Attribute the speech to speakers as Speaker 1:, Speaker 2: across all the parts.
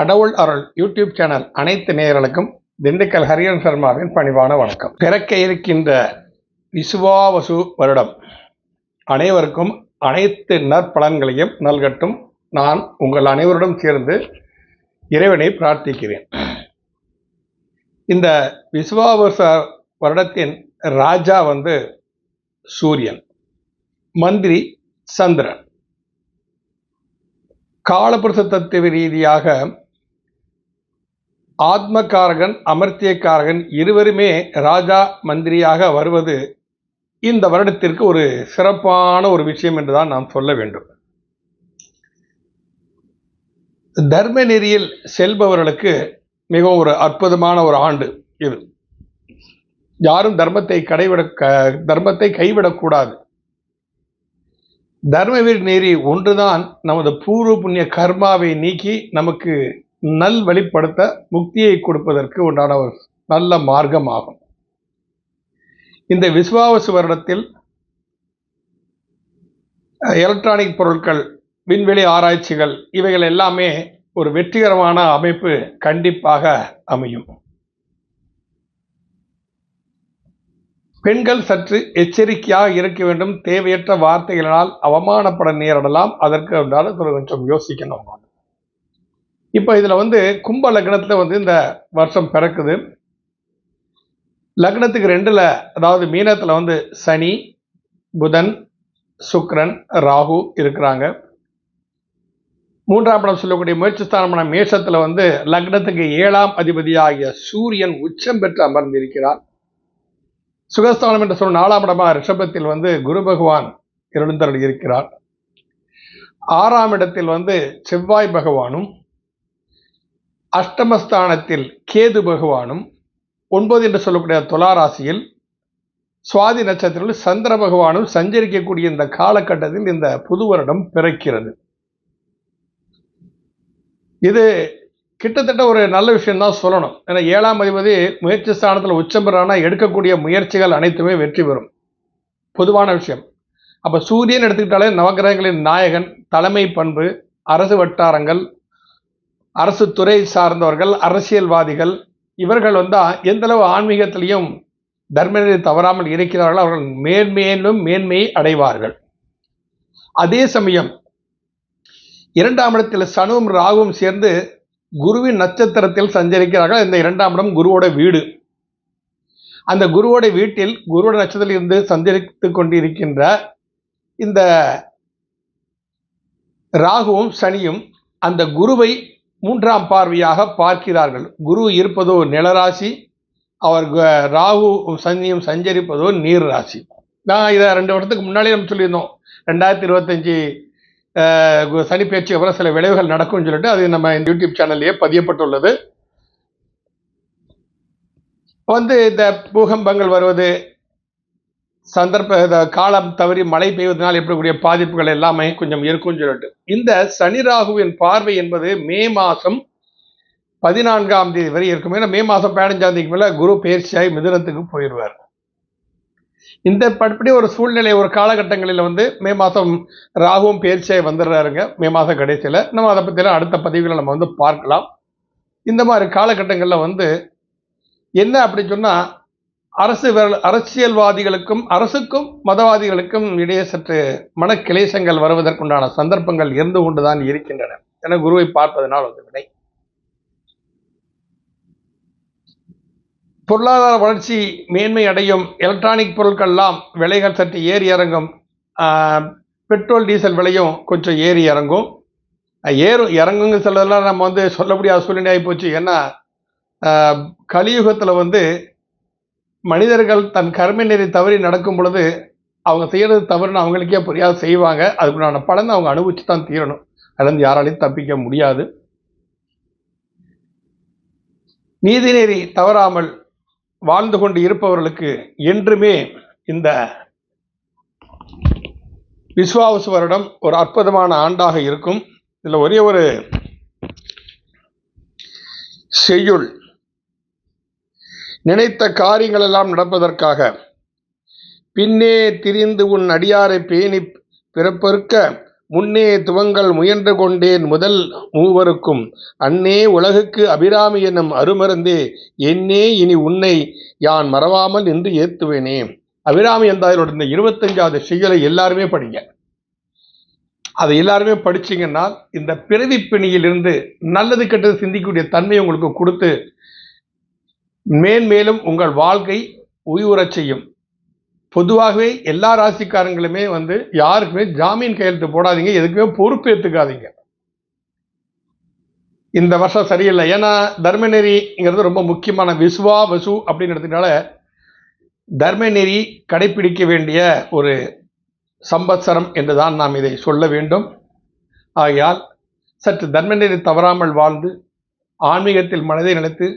Speaker 1: கடவுள் அருள் YouTube channel அனைத்து நேயர்களுக்கும் திண்டுக்கல் ஹரிஹரன் சர்மாவின் பணிவான வணக்கம். பிறக்க இருக்கின்ற விசுவாவசு வருடம் அனைவருக்கும் அனைத்து நற்பலன்களையும் நல்கட்டும். நான் உங்கள் அனைவருடன் சேர்ந்து இறைவனை பிரார்த்திக்கிறேன். இந்த விசுவாவச வருடத்தின் ராஜா சூரியன், மந்திரி சந்திரன். காலபுருஷ தத்துவ ரீதியாக ஆத்மகாரகன் அமர்த்தியக்காரகன் இருவருமே ராஜா மந்திரியாக வருவது இந்த வருடத்திற்கு ஒரு சிறப்பான ஒரு விஷயம் என்றுதான் நாம் சொல்ல வேண்டும். தர்ம நெறியில் செல்பவர்களுக்கு மிகவும் ஒரு அற்புதமான ஒரு ஆண்டு இது. யாரும் தர்மத்தை கைவிடக்கூடாது. தர்மவீர் நெறி ஒன்றுதான் நமது பூர்வ புண்ணிய கர்மாவை நீக்கி நமக்கு நல் வழிப்படுத்த முக்தியை கொடுப்பதற்கு உண்டான ஒரு நல்ல மார்க்கம் ஆகும். இந்த விசுவாவசு வருடத்தில் எலக்ட்ரானிக் பொருட்கள், விண்வெளி ஆராய்ச்சிகள் இவைகள் எல்லாமே ஒரு வெற்றிகரமான அமைப்பு கண்டிப்பாக அமையும். பெண்கள் சற்று எச்சரிக்கையாக இருக்க வேண்டும். தேவையற்ற வார்த்தைகளினால் அவமானப்பட நேரிடலாம். அதற்கு கொஞ்சம் யோசிக்கணும். இப்போ இதில் கும்ப லக்னத்தில் இந்த வருஷம் பிறக்குது. லக்னத்துக்கு 2ல், அதாவது மீனத்தில் சனி, புதன், சுக்கிரன், ராகு இருக்கிறாங்க. 3ஆம் இடம் சொல்லக்கூடிய முயற்சி ஸ்தானமான மேஷத்தில் லக்னத்துக்கு 7ஆம் அதிபதியாகிய சூரியன் உச்சம் பெற்று அமர்ந்திருக்கிறார். சுகஸ்தானம் என்று சொல்லும் 4ஆம் இடமாக ரிஷபத்தில் குரு பகவான் எழுந்தருள் இருக்கிறார். 6ஆம் இடத்தில் செவ்வாய் பகவானும், அஷ்டமஸ்தானத்தில் கேது பகவானும், 9 என்று சொல்லக்கூடிய துலாராசியில் சுவாதி நட்சத்திரத்தில் சந்திர பகவானும் சஞ்சரிக்கக்கூடிய இந்த காலகட்டத்தில் இந்த புது வருடம் பிறக்கிறது. இது கிட்டத்தட்ட ஒரு நல்ல விஷயம் தான் சொல்லணும். ஏன்னா 7ஆம் அதிபதி முயற்சி ஸ்தானத்தில் உச்சம் பெறானா எடுக்கக்கூடிய முயற்சிகள் அனைத்துமே வெற்றி பெறும். பொதுவான விஷயம். அப்போ சூரியன் எடுத்துக்கிட்டாலே நவகிரகங்களின் நாயகன், தலைமை பண்பு, அரசு வட்டாரங்கள், அரசு துறை சார்ந்தவர்கள், அரசியல்வாதிகள் இவர்கள் எந்தளவு ஆன்மீகத்திலையும் தர்மநெறி தவறாமல் இருக்கிறார்கள், அவர்கள் மேன்மேலும் மேன்மையை அடைவார்கள். அதே சமயம் 2ஆம் இடத்தில் சனுவும் ராகுவும் சேர்ந்து குருவின் நட்சத்திரத்தில் சஞ்சரிக்கிறார்கள். இந்த 2ஆம் இடம் குருவோட வீடு. அந்த குருவோட வீட்டில் குருவோட நட்சத்திரத்தில் இருந்து சஞ்சரித்து கொண்டிருக்கின்ற இந்த ராகுவும் சனியும் அந்த குருவை 3ஆம் பார்வையாக பார்க்கிறார்கள். குரு இருப்பதோ நிலராசி, அவர் ராகு சனியும் சஞ்சரிப்பதோ நீர் ராசி. நான் இதை 2 வருடத்துக்கு முன்னாலே நம்ம சொல்லியிருந்தோம். 2025 சனி பயிற்சி அப்புறம் சில விளைவுகள் நடக்கும்னு சொல்லிட்டு அது நம்ம இந்த யூடியூப் சேனல்லையே பதியப்பட்டுள்ளது. இந்த பூகம்பங்கள் வருவது, காலம் தவறி மழை பெய்வதனால் ஏற்படக்கூடிய பாதிப்புகள் எல்லாமே கொஞ்சம் இருக்கும்னு சொல்லிட்டு இந்த சனி ராகுவின் பார்வை என்பது மே மாதம் 14ஆம் தேதி வரை இருக்கும். ஏன்னா மே மாதம் 15ஆம் தேதிக்கு மேலே குரு பயிற்சியாகி மிதுனத்துக்கு போயிடுவார். இந்த படி ஒரு சூழ்நிலை ஒரு காலகட்டங்களில் மே மாதம் ராகுவும் பயிற்சியாகி வந்துடுறாருங்க. மே மாதம் கடைசியில் நம்ம அதை பற்றிலாம் அடுத்த பதிவுகளை நம்ம பார்க்கலாம். இந்த மாதிரி காலகட்டங்களில் என்ன அப்படி சொன்னால் அரசியல்வாதிகளுக்கும் அரசுக்கும் மதவாதிகளுக்கும் இடையே சற்று மனக்கிளேசங்கள் வருவதற்குண்டான சந்தர்ப்பங்கள் இருந்து கொண்டுதான் இருக்கின்றன. என குருவை பார்ப்பதனால் விடை. பொருளாதார வளர்ச்சி மேன்மை அடையும். எலக்ட்ரானிக் பொருட்கள்லாம் விலைகள் சற்று ஏறி இறங்கும். பெட்ரோல் டீசல் விலையும் கொஞ்சம் ஏறி இறங்கும். இறங்குங்க சிலதெல்லாம் நம்ம சொல்ல முடியாத சூழ்நிலை ஆகி போச்சு. ஏன்னா கலியுகத்தில் மனிதர்கள் தன் கர்ம நெறி தவறி நடக்கும் பொழுது அவங்க செய்யறது தவறுன்னு அவங்களுக்கே புரியாது செய்வாங்க. அதுக்குண்டான பலன் அவங்க அனுபவிச்சு தான் தீரணும். அதுலேருந்து யாராலையும் தப்பிக்க முடியாது. நீதிநெறி தவறாமல் வாழ்ந்து கொண்டு இருப்பவர்களுக்கு என்றுமே இந்த விசுவாவசு வருடம் ஒரு அற்புதமான ஆண்டாக இருக்கும். இதில் ஒரே ஒரு செய்யுள். நினைத்த காரியங்கள் எல்லாம் நடப்பதற்காக பின்னே திரிந்து உன் அடியாரை பேணி பிறப்பறுக்க முன்னே துவங்கள் முயன்று கொண்டேன் முதல் மூவருக்கும் அன்னே உலகுக்கு அபிராமி என்னும் அருமருந்தே என்னே இனி உன்னை யான் மறவாமல் நின்று ஏத்துவேனே. அபிராமி என்றாரோட இந்த 25வது செய்யுளை எல்லாருமே படிங்க. அதை எல்லாருமே படிச்சீங்கன்னா இந்த பிறவி பிணியிலிருந்து நல்லது கெட்டது சிந்திக்கக்கூடிய தன்மையை உங்களுக்கு கொடுத்து மேன்மேலும் உங்கள் வாழ்க்கை உயிரச் செய்யும். பொதுவாகவே எல்லா ராசிக்காரங்களுமே யாருக்குமே ஜாமீன் கையெழுத்து போடாதீங்க, எதுக்குமே பொறுப்பேற்றுக்காதீங்க. இந்த வருஷம் சரியில்லை. ஏன்னா தர்மநெறிங்கிறது ரொம்ப முக்கியமான விசுவா வசு அப்படின்னு எடுத்துனால தர்மநெறி கடைபிடிக்க வேண்டிய ஒரு சம்பத்சரம் என்றுதான் நாம் இதை சொல்ல வேண்டும். ஆகையால் சற்று தர்மநெறி தவறாமல் வாழ்ந்து ஆன்மீகத்தில் மனதை நினைத்து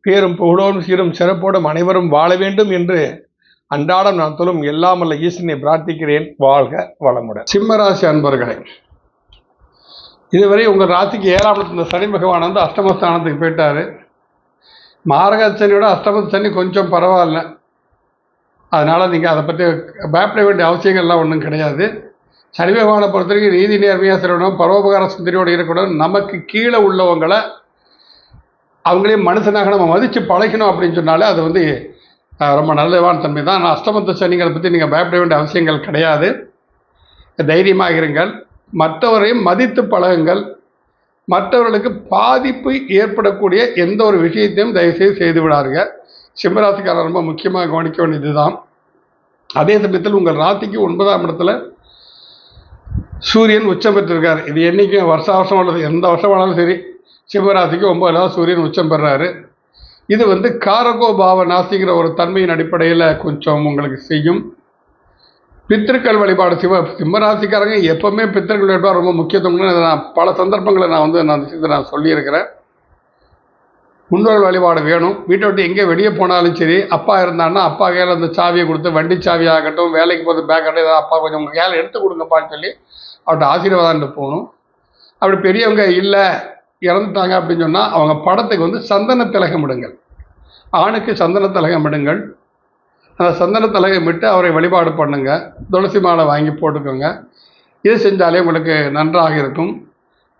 Speaker 1: பேரும் புகழோடும் சீரும் சிறப்போடும் அனைவரும் வாழ வேண்டும் என்று அன்றாடம் நான் சொல்லும் எல்லாம் வல்ல ஈசனை பிரார்த்திக்கிறேன். வாழ்க வளமுடன். சிம்மராசி அன்பர்களே, இதுவரை உங்கள் ராசிக்கு 7ஆம் இடத்துல சனி பகவான் அஷ்டமஸ்தானத்துக்கு போயிட்டாரு. மாரக சனியோட அஷ்டம சனி கொஞ்சம் பரவாயில்ல. அதனால் நீங்கள் அதை பற்றி பயப்பட வேண்டிய அவசியங்கள்லாம் ஒன்றும் கிடையாது. சனி பகவானை பொறுத்த வரைக்கும் நீதி நேர்மையாக செல்லணும், பரோபகார சிந்தனையோடு இருக்கக்கூடாது. நமக்கு கீழே உள்ளவங்களை அவங்களையும் மனுஷனாக நம்ம மதித்து பழகணும் அப்படின்னு சொன்னாலே அது ரொம்ப நல்லவான தன்மை தான். ஆனால் அஷ்டமத்து சனிங்களை பற்றி நீங்கள் பயப்பட வேண்டிய அவசியங்கள் கிடையாது. தைரியமாக இருங்கள், மற்றவரையும் மதித்து பழகுங்கள். மற்றவர்களுக்கு பாதிப்பு ஏற்படக்கூடிய எந்த ஒரு விஷயத்தையும் தயவுசெய்து செய்து விடாருங்க. சிம்மராசிக்காரர் ரொம்ப முக்கியமாக கவனிக்க வேண்டியது தான். அதே சமயத்தில் உங்கள் ராசிக்கு 9ஆம் இடத்துல சூரியன் உச்சம் பெற்றிருக்காரு. இது என்றைக்கும் வருஷம் உள்ளது, எந்த வருஷம் ஆனாலும் சரி சிம்மராசிக்கு 9ஆவது சூரியன் உச்சம் பெறாரு. இது காரகோ பாவ நாசிங்கிற ஒரு தன்மையின் அடிப்படையில் கொஞ்சம் உங்களுக்கு செய்யும். பித்திருக்கள் வழிபாடு சிம்மராசிக்காரங்க எப்பவுமே பித்திருக்கள் வழிபாடு ரொம்ப முக்கியத்துவம்னு நான் பல சந்தர்ப்பங்களை நான் சொல்லியிருக்கிறேன். முன்னோர்கள் வழிபாடு வேணும். வீட்டை விட்டு எங்கே வெளியே போனாலும் சரி, அப்பா இருந்தான்னா அப்பா கையில் அந்த சாவியை கொடுத்து, வண்டி சாவி ஆகட்டும், வேலைக்கு போகிறது பேக் ஆகட்டும், ஏதாவது அப்பா கொஞ்சம் உங்கள் கையில் எடுத்து கொடுங்கப்பான்னு சொல்லி அவர்கிட்ட ஆசீர்வாதம் போகணும். அப்படி பெரியவங்க இல்லை இறந்துட்டாங்க அப்படின்னு சொன்னால் அவங்க படத்துக்கு சந்தன திலகம் இடுங்கள். ஆணுக்கு சந்தன திலகம் இடுங்கள். அந்த சந்தன திலகம் விட்டு அவரை வழிபாடு பண்ணுங்க. துளசி மாலை வாங்கி போட்டுக்கோங்க. இது செஞ்சாலே உங்களுக்கு நன்றாக இருக்கும்.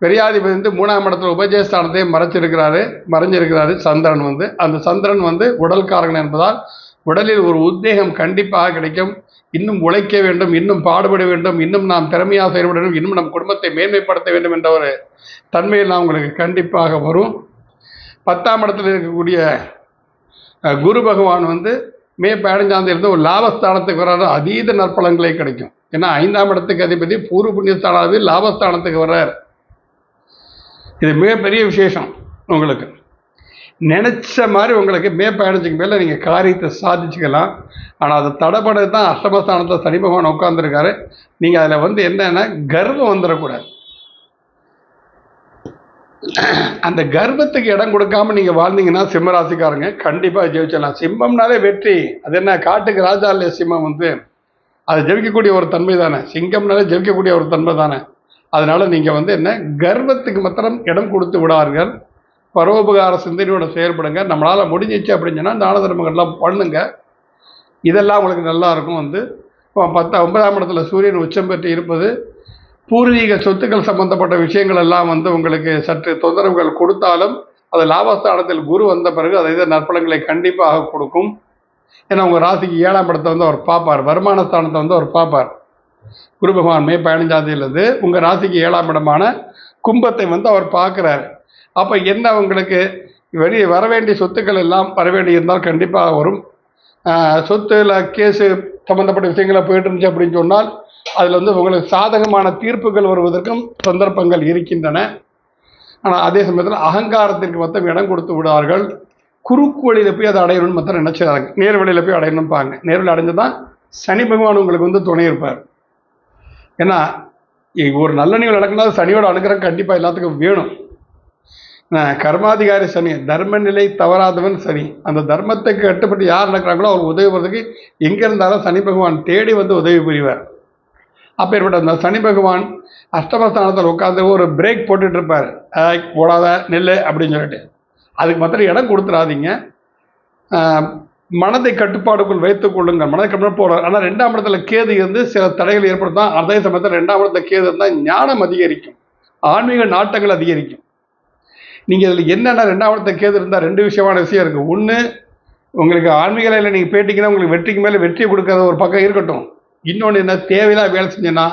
Speaker 1: பெரியாதிபதி 3ஆம் இடத்துல உபஜயஸ்தானத்தையும் மறைஞ்சிருக்கிறாரு சந்திரன். அந்த சந்திரன் உடல்காரகன் என்பதால் உடலில் ஒரு உத்வேகம் கண்டிப்பாக கிடைக்கும். இன்னும் உழைக்க வேண்டும், இன்னும் பாடுபட வேண்டும், இன்னும் நாம் திறமையாக செயல்பட வேண்டும், இன்னும் நம் குடும்பத்தை மேன்மைப்படுத்த வேண்டும் என்ற ஒரு தன்மையெல்லாம் உங்களுக்கு கண்டிப்பாக வரும். 10ஆம் இடத்தில் இருக்கக்கூடிய குரு பகவான் மே 15ஆம் தேதி ஒரு லாபஸ்தானத்துக்கு வர்றாரு. அதீத நற்பலன்களே கிடைக்கும். ஏன்னா 5ஆம் இடத்துக்கு அதிபதி பூர்வ புண்ணியஸ்தானாவில் லாபஸ்தானத்துக்கு வர்றார். இது மிகப்பெரிய விசேஷம். உங்களுக்கு நினைச்ச மாதிரி உங்களுக்கு மே 15க்கு மேலே நீங்கள் காரியத்தை சாதிச்சுக்கலாம். ஆனால் அது தடைப்பட தான் அஷ்டமஸ்தானத்தில் சனி பகவான் உட்காந்துருக்காரு. நீங்கள் அதில் என்னன்னா கர்வம் வந்துடக்கூடாது. அந்த கர்வத்துக்கு இடம் கொடுக்காம நீங்கள் வாழ்ந்தீங்கன்னா சிம்மராசிக்காரங்க கண்டிப்பாக ஜெயிச்சிடலாம். சிம்மம்னாலே வெற்றி. அது என்ன, காட்டுக்கு ராஜா இல்லையா சிம்மம்? அது ஜெயிக்கக்கூடிய ஒரு தன்மை தானே. சிங்கம்னாலே ஜெயிக்கக்கூடிய ஒரு தன்மை தானே. அதனால நீங்கள் என்ன, கர்வத்துக்கு மாத்திரம் இடம் கொடுத்து விடார்கள். பரோபகார சிந்தனையோட செயல்படுங்க. நம்மளால் முடிஞ்சிச்சு அப்படின்னு சொன்னால் தான தர்மங்கள்லாம் பண்ணுங்க. இதெல்லாம் உங்களுக்கு நல்லா இருக்கும். 9ஆம் இடத்துல சூரியன் உச்சம் பெற்று இருப்பது பூர்வீக சொத்துக்கள் சம்பந்தப்பட்ட விஷயங்கள் எல்லாம் உங்களுக்கு சற்று தொந்தரவுகள் கொடுத்தாலும் அது லாபஸ்தானத்தில் குரு வந்த பிறகு அதை நற்பலன்களை கண்டிப்பாக கொடுக்கும். ஏன்னா உங்கள் ராசிக்கு 7ஆம் இடத்தை அவர் பார்ப்பார். வருமானஸ்தானத்தை அவர் பார்ப்பார். குரு பகவான் மே 15ஆம் தேதியிலிருந்து உங்கள் ராசிக்கு 7ஆம் இடமான கும்பத்தை அவர் பார்க்குறாரு. அப்போ என்ன, உங்களுக்கு வெளியே வர வேண்டிய சொத்துக்கள் எல்லாம் வர வேண்டி இருந்தால் கண்டிப்பாக வரும். சொத்துல கேஸு சம்மந்தப்பட்ட விஷயங்களை போயிட்டு இருந்துச்சு அப்படின்னு சொன்னால் அதில் உங்களுக்கு சாதகமான தீர்ப்புகள் வருவதற்கும் சந்தர்ப்பங்கள் இருக்கின்றன. ஆனால் அதே சமயத்தில் அகங்காரத்திற்கு மொத்தம் இடம் கொடுத்து விடுவார்கள். குறுக்கு வழியில் போய் அதை அடையணும்னு மொத்தம் நினைச்சாங்க. நேர் வழியில் போய் அடையணும்பாங்க. நேரில் அடைஞ்சு தான் சனி பகவான் உங்களுக்கு துணை இருப்பார். ஏன்னா ஒரு நல்ல நிகழ்வு நடக்குன்னா சனியோட அனுகிரகம் கண்டிப்பாக எல்லாத்துக்கும் வேணும். கர்மாதிகாரி சனி, தர்ம நிலை தவறாதவன் சனி. அந்த தர்மத்துக்கு கட்டுப்பட்டு யார் நடக்கிறாங்களோ அவர் உதவி பண்ணுறதுக்கு எங்கே இருந்தாலும் சனி பகவான் தேடி உதவி புரிவார். அப்பேற்பட்ட அந்த சனி பகவான் அஷ்டமஸ்தானத்தில் உட்காந்து ஒரு பிரேக் போட்டுட்டு இருப்பார். ஓடாத நெல் அப்படின்னு சொல்லிட்டு அதுக்கு மாத்திரம் இடம் கொடுத்துடாதீங்க. மனதை கட்டுப்பாடுக்குள் வைத்துக் கொள்ளுங்கள். மனதை கட்டுப்பாடு போகிறார். ஆனால் 2ஆம் இடத்துல கேது இருந்து சில தடைகள் ஏற்படுத்தான். அதே சமயத்தில் 2ஆம் இடத்துல கேது இருந்தால் ஞானம் அதிகரிக்கும், ஆன்மீக நாட்டங்கள் அதிகரிக்கும். நீங்கள் இதில் என்னென்ன 2ஆம் இடத்துல கேது இருந்தால் 2 விஷயமான விஷயம் இருக்குது. ஒன்று, உங்களுக்கு ஆன்மீக நிலையில் நீங்கள் பேட்டிங்கன்னா உங்களுக்கு வெற்றிக்கு மேலே வெற்றியை கொடுக்காத ஒரு பக்கம் இருக்கட்டும். இன்னொன்று என்ன, தேவையில்லாத வேலை செஞ்சேன்னா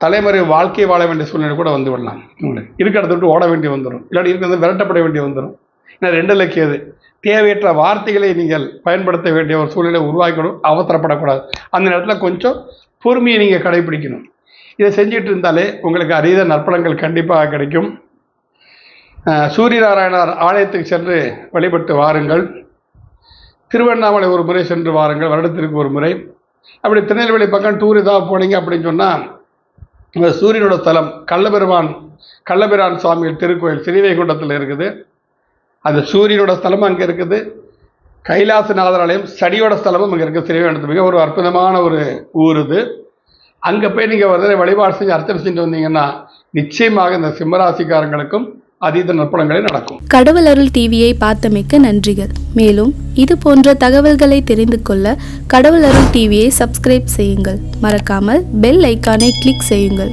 Speaker 1: தலைமுறை வாழ்க்கை வாழ வேண்டிய சூழ்நிலை கூட வந்து விடலாம். உங்களுக்கு இருக்கிற இடத்த விட்டு ஓட வேண்டி வந்துடும், இல்லாட்டி இருக்கிறது விரட்டப்பட வேண்டி வந்துடும். ஏன்னா 2ல் கேது. தேவையற்ற வார்த்தைகளை நீங்கள் பயன்படுத்த வேண்டிய ஒரு சூழ்நிலை உருவாக்கணும். அவசரப்படக்கூடாது. அந்த நேரத்தில் கொஞ்சம் பொறுமையை நீங்கள் கடைபிடிக்கணும். இதை செஞ்சுட்டு இருந்தாலே உங்களுக்கு அரிய நற்பலன்கள் கண்டிப்பாக கிடைக்கும். சூரிய நாராயணர் ஆலயத்துக்கு சென்று வழிபட்டு வாருங்கள். திருவண்ணாமலை ஒரு முறை சென்று வாருங்கள், வருடத்திற்கு ஒரு முறை. அப்படி திருநெல்வேலி பக்கம் டூர் ஏதாவது போனீங்க அப்படின்னு சொன்னால் சூரியனோட ஸ்தலம் கள்ளபிரான் சுவாமிகள் திருக்கோயில் ஸ்ரீவைகுண்டத்தில் இருக்குது. அந்த சூரியனோட ஸ்தலமும் அங்கே இருக்குது. கைலாசநாதர் ஆலயம் சடியோட ஸ்தலமும் அங்கே இருக்குது. ஸ்ரீவைகுண்டத்தில் மிக ஒரு அற்புதமான ஒரு ஊர் இது. அங்கே போய் நீங்கள் வழிபாடு செஞ்சு அர்ச்சனை செஞ்சு வந்தீங்கன்னா நிச்சயமாக இந்த சிம்மராசிக்காரங்களுக்கும் அதீத நற்பலன்களே நடக்கும்.
Speaker 2: கடவுள் அருள் டிவியை பார்த்தமைக்க நன்றிகள். மேலும் இது போன்ற தகவல்களை தெரிந்து கொள்ள கடவுள் அருள் டிவியை சப்ஸ்கிரைப் செய்யுங்கள். மறக்காமல் பெல் ஐக்கானை கிளிக் செய்யுங்கள்.